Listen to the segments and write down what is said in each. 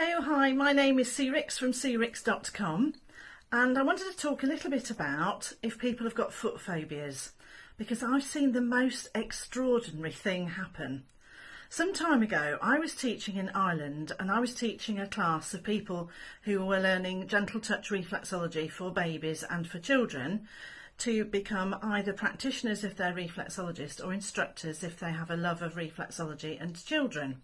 Hello, hi, my name is Crix from crix.com, and I wanted to talk a little bit about if people have got foot phobias, because I've seen the most extraordinary thing happen. Some time ago I was teaching in Ireland, and I was teaching a class of people who were learning gentle touch reflexology for babies and for children to become either practitioners if they're reflexologists or instructors if they have a love of reflexology and children.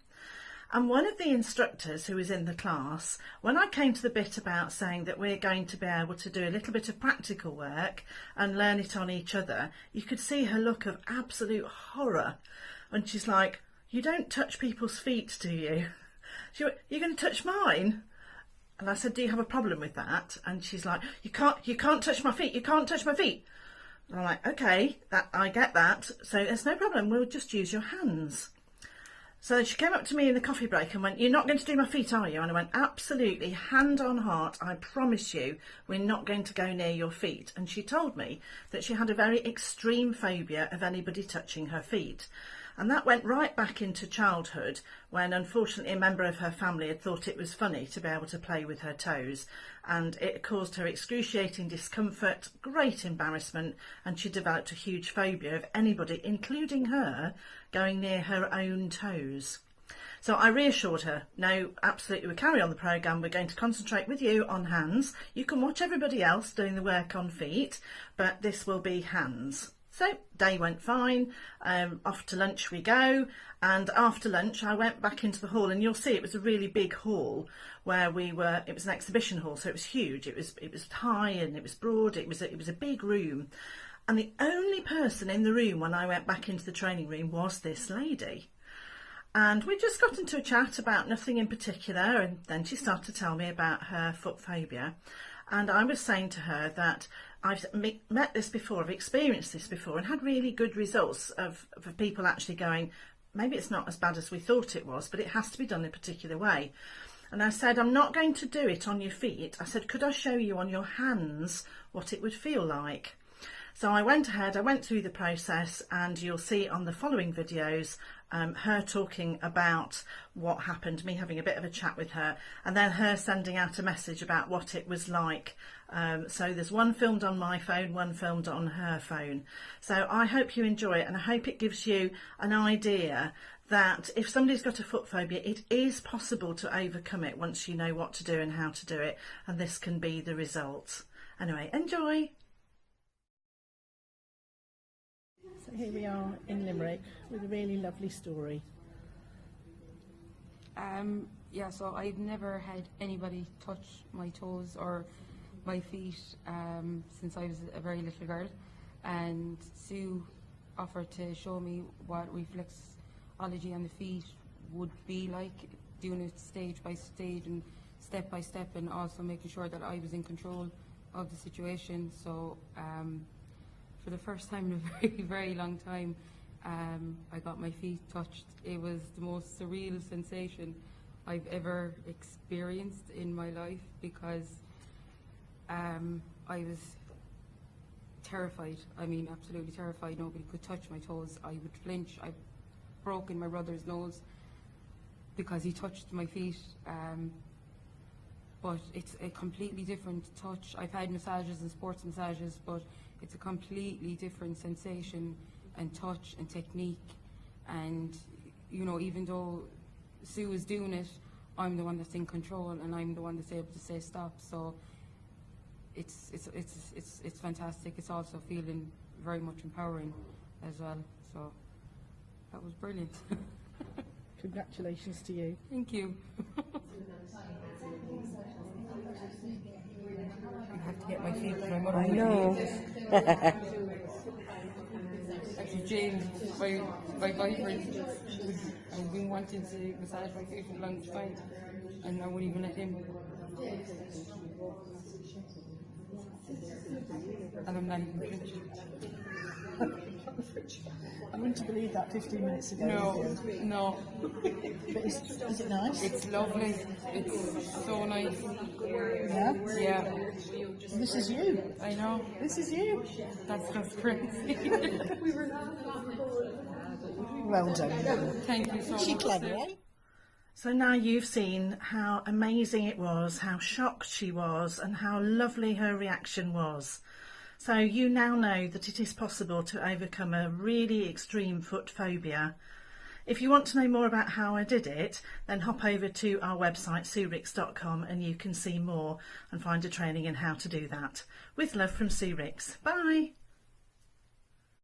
And one of the instructors who was in the class, when I came to the bit about saying that we're going to be able to do a little bit of practical work and learn it on each other, you could see her look of absolute horror. And she's like, "You don't touch people's feet, do you?" She went, "You're going to touch mine?" And I said, "Do you have a problem with that?" And she's like, you can't touch my feet, you can't touch my feet. And I'm like, "Okay, that I get that, so there's no problem, we'll just use your hands." So she came up to me in the coffee break and went, "You're not going to do my feet, are you?" And I went, "Absolutely, hand on heart, I promise you, we're not going to go near your feet." And she told me that she had a very extreme phobia of anybody touching her feet. And that went right back into childhood, when unfortunately a member of her family had thought it was funny to be able to play with her toes, and it caused her excruciating discomfort, great embarrassment, and she developed a huge phobia of anybody, including her, going near her own toes. So I reassured her, "No, absolutely, we'll carry on the programme, we're going to concentrate with you on hands. You can watch everybody else doing the work on feet, but this will be hands." So day went fine, off to lunch we go, and after lunch I went back into the hall, and you'll see it was a really big hall where we were. It was an exhibition hall, so it was huge, it was high and it was broad, it was a big room, and the only person in the room when I went back into the training room was this lady. And we just got into a chat about nothing in particular, and then she started to tell me about her foot phobia. And I was saying to her that I've met this before, I've experienced this before, and had really good results of people actually going, maybe it's not as bad as we thought it was, but it has to be done in a particular way. And I said, "I'm not going to do it on your feet." I said, "Could I show you on your hands what it would feel like?" So I went ahead, I went through the process, and you'll see on the following videos her talking about what happened, me having a bit of a chat with her, and then her sending out a message about what it was like. So there's one filmed on my phone, one filmed on her phone. So I hope you enjoy it, and I hope it gives you an idea that if somebody's got a foot phobia, it is possible to overcome it once you know what to do and how to do it, and this can be the result. Anyway, enjoy! So here we are in Limerick with a really lovely story. Yeah, so I've never had anybody touch my toes or my feet since I was a very little girl, and Sue offered to show me what reflexology on the feet would be like, doing it stage by stage and step by step, and also making sure that I was in control of the situation. So for the first time in a very, very long time, I got my feet touched. It was the most surreal sensation I've ever experienced in my life, because I was terrified. I mean, absolutely terrified. Nobody could touch my toes. I would flinch. I've broken my brother's nose because he touched my feet. But it's a completely different touch. I've had massages and sports massages, but it's a completely different sensation and touch and technique. And you know, even though Sue is doing it, I'm the one that's in control, and I'm the one that's able to say stop. So it's fantastic. It's also feeling very much empowering as well. So that was brilliant. Congratulations to you. Thank you. I have to get my feet to my mother. I know. Actually, James, my boyfriend, I've been wanting to massage my feet for a long time, and I wouldn't even let him. And I'm not even flinching. I wouldn't believe that 15 minutes ago. No. But is it nice? It's lovely. It's so nice. Yeah? Yeah. This is you. I know. This is you. That's just crazy. Well done. Thank you so much. Is she clever, eh? So now you've seen how amazing it was, how shocked she was, and how lovely her reaction was. So you now know that it is possible to overcome a really extreme foot phobia. If you want to know more about how I did it, then hop over to our website surix.com and you can see more and find a training in how to do that. With love from Sue Rix. Bye!